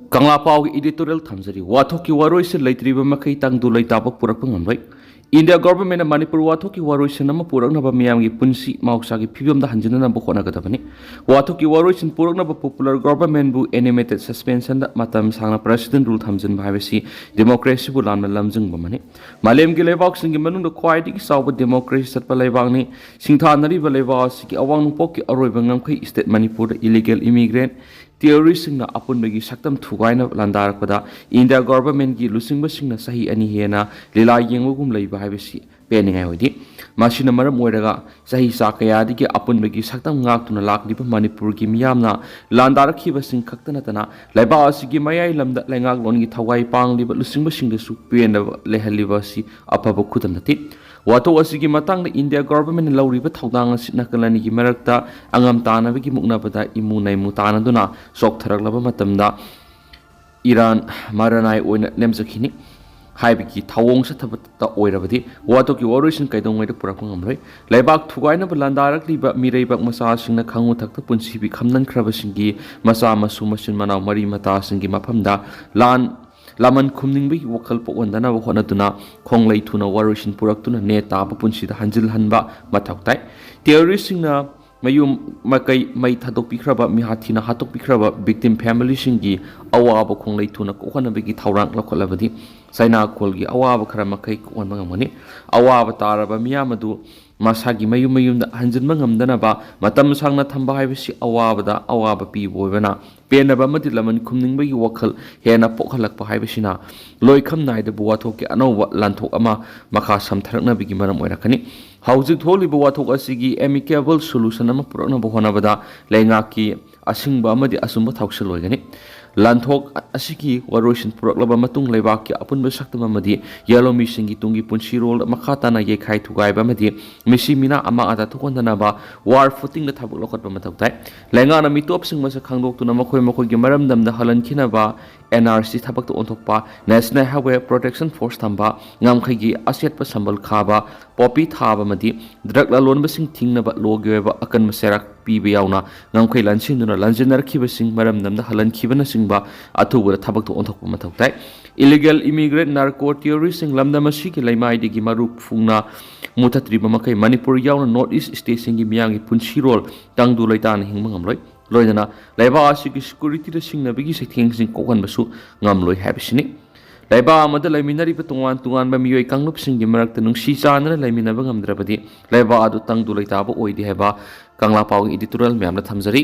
Kangla Pau editorial thamjari wathoki waroi se leitriba makai tangdu leitaba purakpa ngamlai India government na Manipur wathoki waroi se nama purakna ba miyam gi punsi mauksa gi phibam da hanjina na bokona gadabani wathoki waroi sin purakna ba popular government bu animated suspension da matam sangna president rule thamjin ba habesi democracy bu lamna lamjing ba mani malem gi lebak sing gi manung da khwai di saw democracy sat pa lebak ni singtha nari ba lebak si gi awang pok ki aroi ba ngamkhai state Manipur da illegal immigrant theories na apun bagi saktam thugaina landar pada India government gi lusing basing na sahi ani hena lila yengugum leiba habisi peningai hodi masina maram oiraga sahi sakaya digi apun bagi saktam ngak tuna lak diba Manipur gi miyamna landar khiba sing khaktana tana laiba asigi mayai lamda lengak lon gi thawai pang liba lusing basing da su pena lehaliba si apaba khutam nati wato asigi matang da India government lauriba thawdang asina kalani gi marakta angam tana bagi mukna bada imu nai mutana duna sok tharaklaba matamda Iran maranai oina nemjakhini haibiki thawong sa thabata oirabadi wato ki woroisin kaidong ngai purak ngamloi laibak thugaina balandarak liba mireibak masa singna khangu thakta punsibi khamnan khraba singi masa masu masin manau mari mata singi maphamda laman khumning bi wakal pokondana wa honatuna khonglei thuna woroisin purak tuna ne ta pa punsida hanjil hanba mathaktai terrorist singna mayum makai mai thadok pikraba mi hathina hatok pikraba victim family singi awaba khonglei thuna ko khana bigi thawrang lokholabadi saina kolgi awaba khara makai ko on mangamani awaba taraba miyamadu masagi mayum da hanjin mangamdana ba matam sangna thamba haibisi awaba pi boibana penaba mati laman khumning bagi wakal hena pokhalak pa haibisina loikham naida buwathok ki anowa lanthok ama makha samtharakna bigi maram oirakani hauzik tholiba wathok asigi amicable solution ama purana bohona bada lenga ki asingba amadi asumba thauksel loigani lanthok asigi waroisin puraklaba matung leibak ki apunba saktama madi yellow misingi tungi punsi role makhata na ye khai thugai ba madi misi mina ama ada thukondana ba war footing da thabuk lokot ba mathautai lenga na mitop sing masa khangdok tuna makhoi gi maram dam da halan khina ba NRC thabak to onthokpa National Highway Protection Force thamba ngamkhai gi asiat pa sambal khaba popi thaba madi drug la lon basing thingna ba logi ba akan maserak pi be yauna ngamkhai lansin duna lanjinar khiba sing maram dam da halan khibana sing ba athuba thabak to onthokpa mathautai illegal immigrant narco terrorist sing lamda masi ki laimai digi maruk fungna mutatri ba makai Manipur yauna North East State sing gi miyangi punsi rol tangdu laitan hingma ngamloi loidana laiba asigi security da singna bigi sething sing kokhan basu ngamloi habisini laiba amada laiminari ba tungan ba miyoi kanglup sing gi marakta nungsi chanana laimina ba ngamdrabadi laiba adu tangdu laita ba oidi heba kangla pau editorial myamna thamjari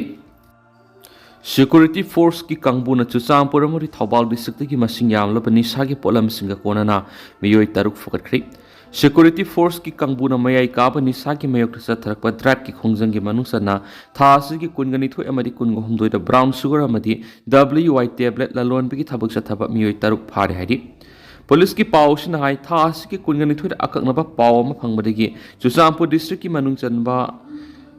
security force ki kangbuna Ccpur amari Thobal district ki masing yamlabani sagi polam singa konana miyoi taruk fokatkhri security force ki kangbuna mayai kabani sagi mayok sa tharakpa drat ki khongjang gi manungsana thasi ki kungani thoi amadi kungo humdoi da brown sugar amadi WI tablet la lon bi thabak sa thaba miyoi taruk phare haidi police ki pawsin hai thasi ki kungani thoi akakna ba paw ma phangbadagi Ccpur district ki manungchanba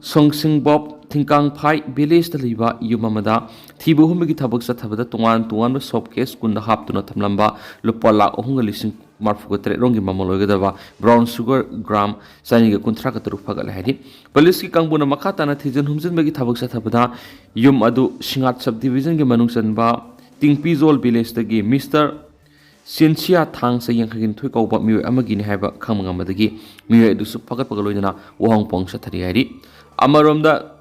Songsing Bob Thingkang Phai village da liba yumamada thibu humgi thabak sa thabada tungan sob case kunda haptuna thamlamba lupa lakh ohunga lising marfuga tre rongi mamoloigadaba brown sugar gram saniga kunthra ka taru phagal haidi police ki kangbuna makhata na thijan humjin bagi thabak sa thabada yum adu singat subdivision ge manung chanba tingpizol village dagi Mr. sinsiathang sa yangkhagin thui kauba mioi amagi ni haiba khamanga madagi mioi du su phagat pagaloidana wahong pong sa thari haidi amaromda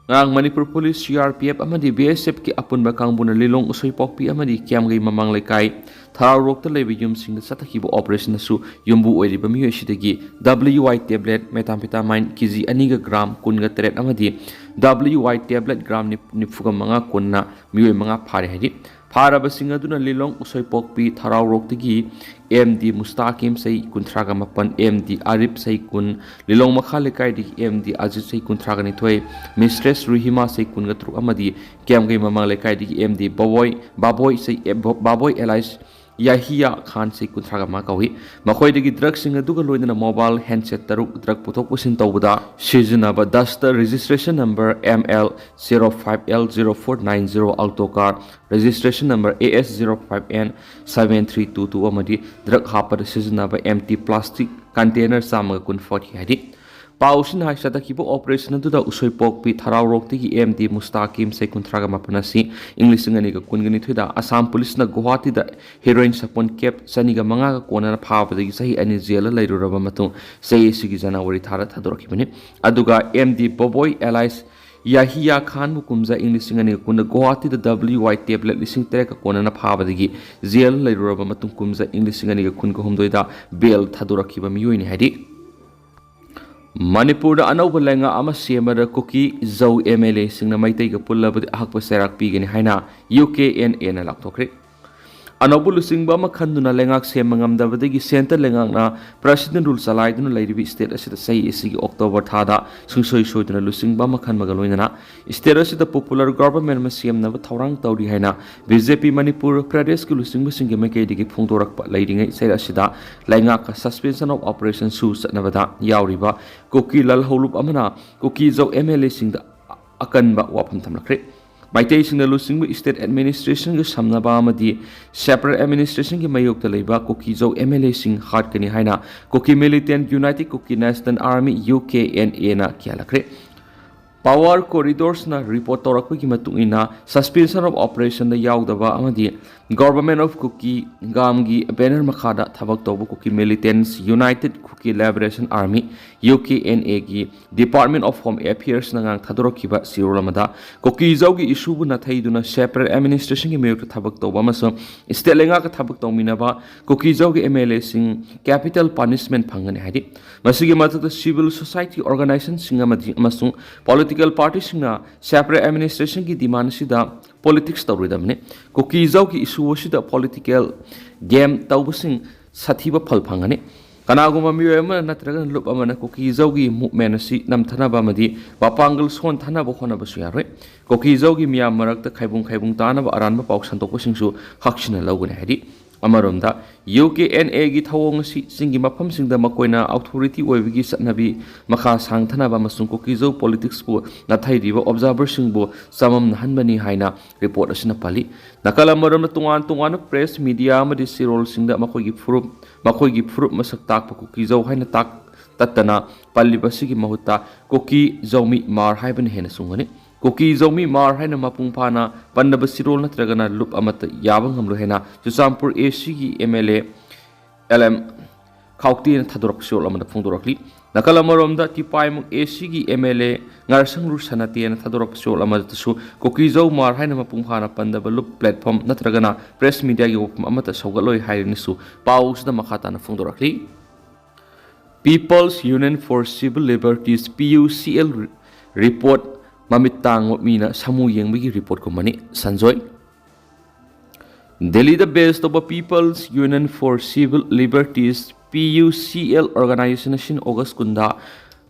ngang Manipur Police CRPF amadi BSF ki apunba kangbuna lilong usoi pokpi amadi kiamgai mamang lekai tharau rokta lebe yum sing satakhibo operation su yumbu oiriba mi hoisidagi WI tablet methamphetamine kg aniga gram kunga teret amadi WI tablet gram ni fuga manga kunna mioi manga phare haidi Faraba singaduna lilong usoi pokpi tharau roktagi MD Mustaqim sai kuntraga mapan MD Arif sai kun lilong makhalekai di MD Aziz sai kuntraga ni thoi Mistress Ruhima sai kun gatru amadi kiamgai mamang lekai di MD Baboy sai Baboy Elias Yahia Khan sai kuntraga ma kawi makhoi digi drug singa duga loidana mobile handset taruk drug puthok pusin tawbada sijinaba duster registration number ML05L0490 auto car registration number AS05N7322 amadi drug hapar sijinaba empty plastic container samaga kun 40 hadi पाउसिन हाई सदखिबो operation दुदा उसोइपोकपि थराउरोक्तिगी MD Mustakim से कुंथ्रागा मापनासी English अंगनिगा कुनगनि थुदा असम पुलिस ना गुवाहाटी दा हेरोइन सपोन केप सनिगा मंगागा कोना फाबदगी सही अनि जेल लैरुरबा मतु सही सिगी जनवरी थारा थदोरखिबनि अदुगा एमडी बोबोय एलाइस याहिया खान मुकुमजा इंग्लिश अंगनिगा कुन गुवाहाटी दा WY टेबलेट लिसिंग तेरे का कोना फाबदगी जेल लैरुरबा मतु कुमजा इंग्लिश अंगनिगा कुन को हमदोइदा बेल थदोरखिबा मियोइनि हाइदि मणिपुर अनौब लेंगा सेमर कुकी जौ MLA सिंह मैतई पुल्लबद अहक सेराक पीगनी है UKNA ना लाथोख्रे अनौब लुसिंग खंदुना लेंगाक सेमंगमदबदगी सेंटर लेंगाकना प्रेसिडेंट रूल चलाइदुना लैरिबि स्टेट असिदा सही इसिगी अक्टोबर थादा सुंसोई सोइदुना लुसिंग खनमगा लोइना स्टेट असिदा पॉपुलर गवर्नमेंट मा सेमनब थौरांग तौरी हैना BJP मणिपुर प्रदेश की लुसिंग सिंग मैकेदिगी फोंदोरक लैरिङै सेर असिदा लेंगाक सस्पेंशन ऑफ ऑपरेशन सु चनबदा यावरिबा कुकी ललहौलुप अमना कुकी जौ MLA सिंग अकनबा वाफम थमलख्रे माइतई सिंग लुसिंग स्टेट एडमिनिस्ट्रेशन के समनबा सेपरेट एडमिनिस्ट्रेशन की मयोक्ता लेबा कुकी जौ MLA सिंग हाटकनी हाइना Kuki militant united Kuki national army UKNA ना कियालख्रे पावर कॉरिडोर्स ना रिपोर्ट तौरक्पगी मतुंगिना सस्पेंशन ऑफ ऑपरेशन यावदबा अमदी गवर्नमेंट ऑफ कुकी गामगी बैनर मखादा थबक तौब Kuki militants united Kuki liberation army UKNA की डिपार्टमेंट ऑफ होम अफेयर्स नंगांग थदोरखिबा सिरोलमदा कुकी जौगी इशूबु नथैदुना सेपरेट एडमिनिस्ट्रेशन की मयोक थबक तौब अमसो स्टेट लेंगा का थबक तौमिनबा कुकी जौगी MLA सिंग कैपिटल पनिशमेंट फंगने हाइदि मसिगी मथक सिविल सोसाइटी ऑर्गेनाइजेशन सिंग अमसुंग पॉलिटिकल पार्टी सिंगना सेपरेट एडमिनिस्ट्रेशन की डिमांड सिदा पॉलिटिक्स तौरिदमने कुकी जौ की इशू सिदा पॉलिटिकल गेम तौबसिंग साथीबा फल फंगने कनागुमा मियोयमा नत्रगन लुप अमना कुकी जौगी मूवमेंट असि नमथनाबा मदि वापांगल सोन थनाबा होनबसु यारोय कुकी जौगी मियाम मरक्ता खाइबुंग तानबा अरानबा पाउ संतोकसिंगसु हक्सिना लौगने हाइदि अमरोंदा UKNA की थवोंग सिंगी मफम सिंगदा मकोइना अथॉरिटी ओइबिगी सतनबी मखा सांगथनाबा मसुंग कुकी जौ पॉलिटिक्स को नथाइरिबा ऑब्जर्वर सिंगबो समम नहनबनी हाइना रिपोर्ट असिना पाली नकल अमरोंदा तुंगान प्रेस मीडिया अमदि सिरोल सिंगदा मखोइगी फुरुप मसक ताकप कुकी जौ हाइना ताक तत्तना पल्लिबसिगी महुत्ता कुकी जौमी मार हाइबन हेना सुंगने कुकी जौमी मार है मपुंग फाना पन्नब सिरोल नत्रगना लुप अमत याबंग हमलो हेना चुचामपुर AC की MLA LM खाउक्ति थदोरक सिरोल अमत फोंदोरकली नकल अमरोमदा तिपाइमुक AC की MLA ngarsangrur sanate na थदोरक सिरोल अमत सु कुकी जौ मार है मपुंग फाना पन्नब लुप प्लेटफॉर्म नत्रगना प्रेस मीडिया की उपम अमत सौगलोय हाइरनिसु पाउसदा मखाताना फोंदोरकली People's Union for Civil Liberties PUCL report Mamitang Mina Samu Yangbi report company Sanjoy Delhi the best of a People's Union for Civil Liberties PUCL organization August Kunda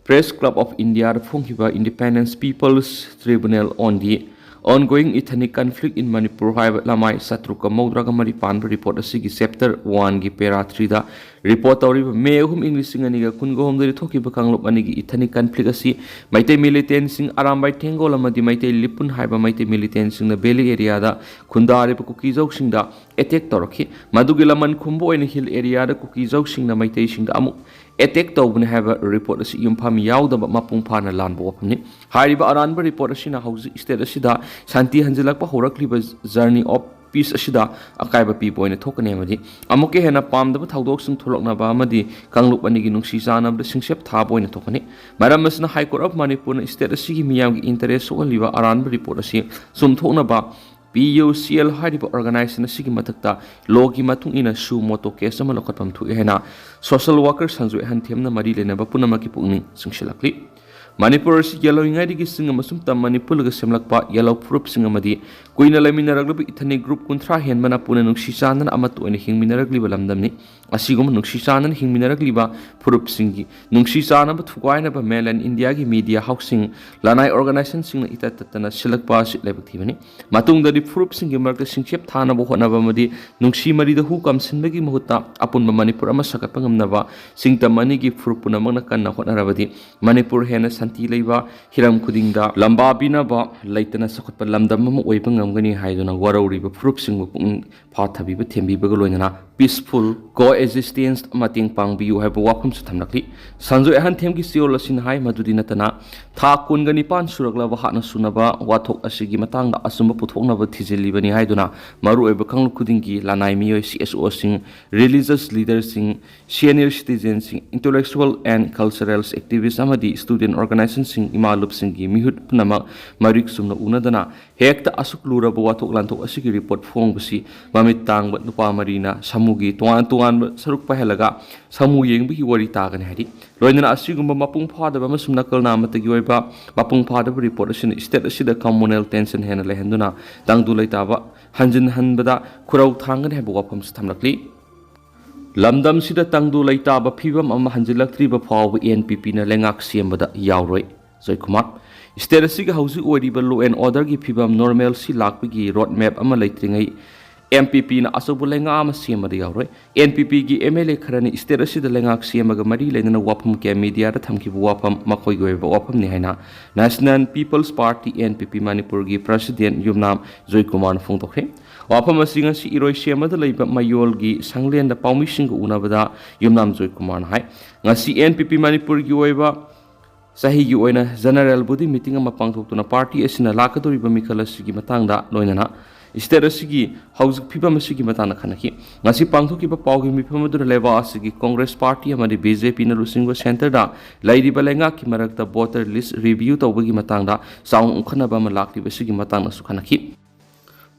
Press Club of India Funkiba Independence People's Tribunal on the ongoing ethnic conflict in Manipur Lamai Satruka Modraga Maripan report asigi chapter 1 gi para 3 da report tori me hum English singaniga kungo hom deri thoki bakanglop anigi ethnic conflict asi maite militant sing arambai tengol amadi maite lipun haiba maite militant sing na beli area da khundare kuki jok sing da attack torki madugi laman khumbo in hill area da kuki jok sing na maite sing da amuk attack tawbun have a report asi yumpham yawda mapung phana lan bo apni hariba aranba report asi na hauji state asi da Santi Hanzilakpa Horakliba journey of peace Ashida, Akaiba people in a token amadi. Amoke Hena Palm the Taudox and Tulokna Bamadi, Kangluk Anigi Shizan of the Singship Tabo in a tokeni. Madam Masna High Court of Manipur instead of Sigi Miyam interest or liver around report asi, Sum Tonaba, PUCL Hadiba organized in a Sigimatakta, Logi Matung in a shoe moto case of Malokapam to Hena, social workers Sanzu Hantimna Marilena Bapunamaki Puni, Singshilakli. Manipur yellow ingadi sing amasum tam Manipur ga semlakpa yellow fruit sing amadi kuina laminaragli ithani group kunthra henbana puna nungsi sanan amatu ani hingminaragli balamdamni asigum nungsi sanan hingminaragli ba fruit singi nungsi sana ba thukaina ba mainland India gi media housing lanai organization sing itatatana silakpa sitlebakthibani matung dadi fruit singi marka singchep thana bo hona ba madi nungsi mari da hu kam sinbagi mahutta apun ba Manipur ama sakapangam na ba singtamani gi fruit puna magna kanna hona rabadi Manipur hena Santi Leva, Hiram Kudinga, Lambabina ba, Laitana Sakapa Lamdam, Waping Amgani Haidana, Warori, Proops in Patabi, Tembi Bagaloina, peaceful coexistence mating pangbiu haiba wafam su thamlakli sanjoi ahan them gi siol asin hai madudi natana tha kungani pan suraklaba hatna sunaba wathok asigi matangda asumba puthoknaba thijeli bani haiduna maru eba kanglu kudingi lanai miyoi CSO sing religious leaders sing senior citizens sing intellectual and cultural activists amadi student organizations sing imalup sing gi mihut punama marik sumna unadana hekta asuk luraba wathok lanthok asigi report phong basi mamit tangba nupa marina samugi tuan saruk pahelaga samu yengbi wari tagani hadi loinana asigumba mapung phadaba masum nakal namatagi oiba mapung phadaba report asin state asida communal tension hena lehenduna tangdu leitaba hanjin hanbada khurau thangani haiba wafam thamlakli lamdam sida tangdu leitaba phibam ama hanjilaktriba phawa NPP na lengak siambada yauroi Joy Kumar state asiga hausi oiriba law and order gi phibam normal si lakpigi road map ama leitringai MPP na asobu lenga ama siamada yauroi NPP gi MLA kharani state asida lengak siamaga mari lenana wafam ke media da thamkibu wafam makoi goiba wafam ni haina National People's Party NPP Manipur gi president Yumnam Joy Kumar phongtokhe wafam asinga si iroi siamada leiba mayol gi sanglen da pawmising ko unabada Yumnam Joy Kumar hai ngasi NPP Manipur gi oiba sahi gi oina general body meeting ama pangthok tuna party asina lakadori ba mikhala sigi matangda loinana state asigi house phibam asigi matana khanaki ngasi pangthoki ba pawgi mifam adura leba asigi Congress party amadi BJP na lusingwa center da lairi balenga ki marakta voter list review tawbagi matangda saung ukhana ba malakli basigi matangna su khanaki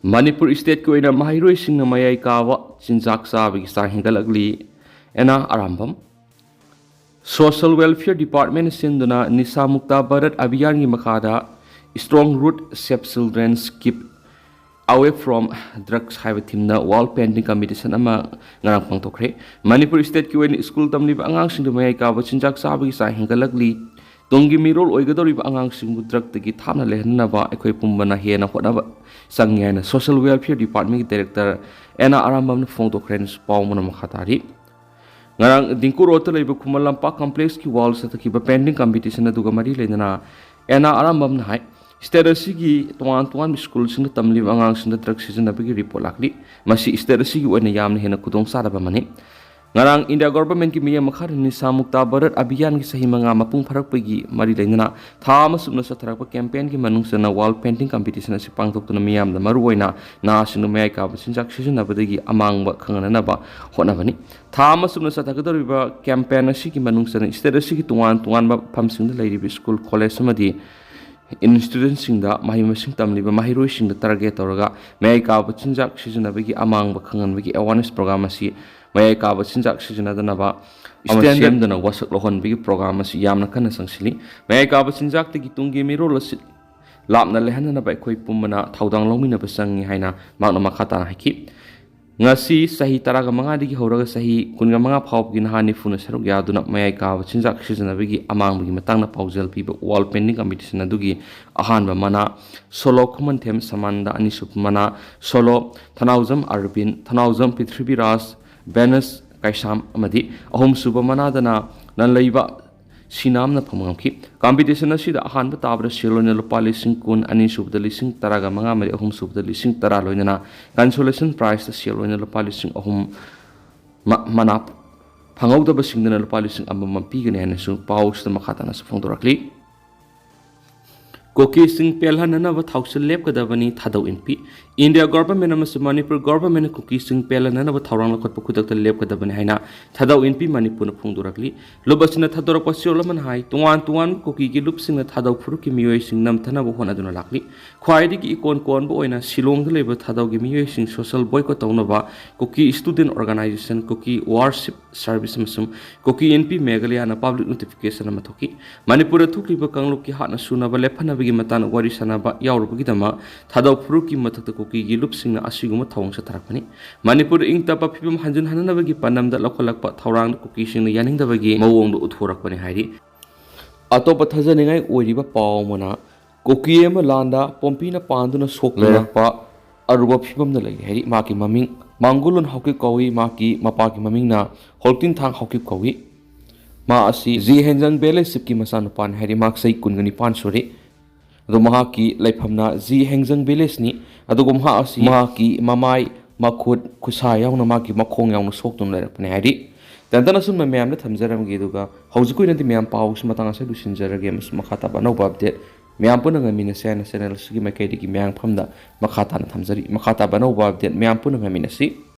Manipur state ko ina mahiroi sing na mayai kawa chinjak sabagi sa hingalagli ena arambam Social Welfare Department sinduna Nisa Mukta Bharat Abhiyan gi makhada Strong Root Safe Children's Keep Away from Drugs haiba thimna wall painting competition ama ngarang pangtokre Manipur state ki wen school tamliba angang sing mayai ka chinjak sabagi sa hingalagli tongi mirol oigadoriba angang sing drug tagi thamna lehnna ba ekhoi pumbana hena hodaba sangyana Social Welfare Department ki director ena arambam na pangtokre pawmona makhatari ngarang dingku rota leiba khumalampa complex ki wall sa takiba painting competition aduga mari lenana ena arambam na hai state asigi tuan school sing tamli angang sing drug season abigi report lakli masi state asigi oina yamna hena kudong sadaba mani ngarang India government ki miya makhar ni samukta Bharat Abhiyan ki sahi manga mapung pharak pagi mari lenana thama sumna satharak pa campaign ki manung sana wall painting competition asi pangtok tuna miyam da maru oina na sinu mai ka sinjak season abadagi amang ba khangana na ba hona bani thama sumna sathagadori ba campaign asi ki manung sana state asi ki tuan ba phamsing da leiri school college samadi institution sing da mahimasing tamliba mahiroi sing da target toraga mai ka chinjak season abagi amang ba khangan bagi awareness program asi mayai ka chinjak season adana ba standard dana wasak lohon bigi program asi yamna kana sangsili mayai ka chinjak tegi tungi miro lasit lapna lehana ba khoi pumana thaudang longmina ba sangi haina makna makhata haki ngasi sahi taraga manga digi horaga sahi kunga manga phawgi nahani funa saruk yaduna mayai ka chinjak season abigi amang bigi matangna paujal piba wall painting competition adugi ahan ba mana solo khuman them samanda ani sup mana solo thanaujam arbin thanaujam prithviraj Venus Kaisam amadi ahom suba manadana nan leiba sinamna phamangki competition asida ahan ba tabra silona lupa lising kun ani subda lising taraga manga mari ahom subda lising tara loinana consolation prize silona lupa lising ahom manap phangauda ba singdana lupa lising amma pigane ana su paus ta makhatana su phongdorakli Kuki sing pelhanana ba thausil lep kadabani thadau MP India government amas Manipur government Kuki sing pelhanana ba thaurang lakhot pukhudak ta lep kadabani haina thadau MP Manipur na phungdurakli lobasina thadorak pasiolaman hai tuan Kuki gi lup sing na thadau phuru ki miyoi sing nam thana bo hona duna lakli khwaidi gi ikon kon bo oina Shillong da leba thadau gi miyoi sing social boycott tawna ba Kuki student organization Kuki worship service masum Kuki NP Meghalaya na public notification ama thoki Manipur thukli ba kangluk ki hatna suna ba lephana matan wari sanaba yaurubagi dama thadau phuruki mathakta Kuki gi lupsingna asiguma thawang sa tharakmani Manipur ingtapa phibam hanjun hananabagi panamda lokholakpa thawrang Kuki singna yaningdabagi mawongdu uthorakpani hairi atopa thajaningai oiriba pawmona Kuki ema landa Pompeii na panduna soklerakpa aruba phibam na lei hairi maki maming mangulun hauki kawi maki mapaki maming na holtin thang hauki kawi ma asi ji henjang bele sipki masanu pan hairi mak sai kungani pan sore ado mahaki laifamna ji hengjang village ni ado gomha asi mahaki mamai makhut khusa yauna magi makhong yauna soktun lerakpani haidi tantana sun ma'am ने थमजरमगे दुगा हौजिकुइ नदि ma'am पाउस मतंग असे दुसिनजरगे मस मखाता बनौबा update ma'am पुनंग मिनसे न channel Swiggy मैकेदि ma'am फमदा मखाता न थमजरी मखाता बनौबा update ma'am पुनंग मिनसी